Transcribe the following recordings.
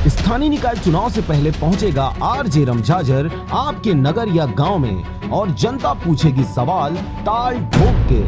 स्थानीय निकाय चुनाव से पहले पहुंचेगा आरजे रमझाझर आपके नगर या गांव में और जनता पूछेगी सवाल ताल ठोक के।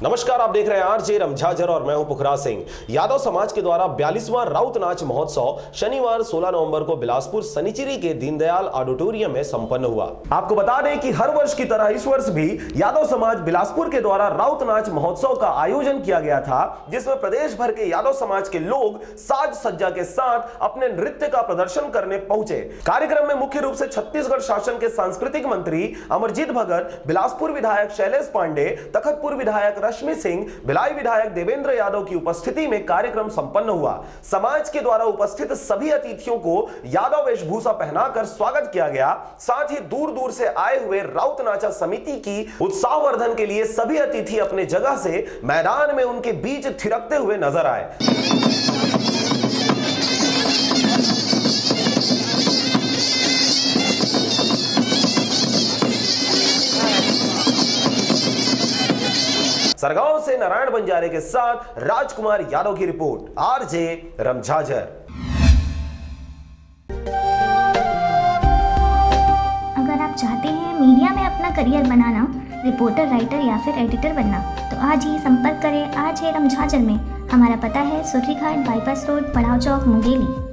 नमस्कार, आप देख रहे हैं आरजे रमझाझर और मैं हूं पुखराज सिंह। यादव समाज के द्वारा 42वां राउत नाच महोत्सव शनिवार 16 नवंबर को बिलासपुर सनिचरी के दीनदयाल ऑडिटोरियम में संपन्न हुआ। आपको बता दें कि हर वर्ष की तरह इस वर्ष भी यादव समाज बिलासपुर के द्वारा राउत नाच महोत्सव का आयोजन किया गया था, जिसमें प्रदेश भर के यादव समाज के लोग साज सज्जा के साथ अपने नृत्य का प्रदर्शन करने पहुंचे। कार्यक्रम में मुख्य रूप से छत्तीसगढ़ शासन के सांस्कृतिक मंत्री अमरजीत भगत, बिलासपुर विधायक शैलेश पांडे, तखतपुर विधायक रश्मि सिंह, भिलाई विधायक देवेंद्र यादव की उपस्थिति में कार्यक्रम संपन्न हुआ। समाज के द्वारा उपस्थित सभी अतिथियों को यादव वेशभूषा पहनाकर स्वागत किया गया। साथ ही दूर दूर से आए हुए राउत नाचा समिति की उत्साहवर्धन के लिए सभी अतिथि अपने जगह से मैदान में उनके बीच थिरकते हुए नजर आए। सरगांव से नारायण बंजारे के साथ राजकुमार यादव की रिपोर्ट, आरजे रमझाझर। अगर आप चाहते हैं मीडिया में अपना करियर बनाना, रिपोर्टर, राइटर या फिर एडिटर बनना, तो आज ही संपर्क करें आरजे रमझाझर में। हमारा पता है सुर्रीघाट बाईपास रोड, पड़ाव चौक, मुंगेली।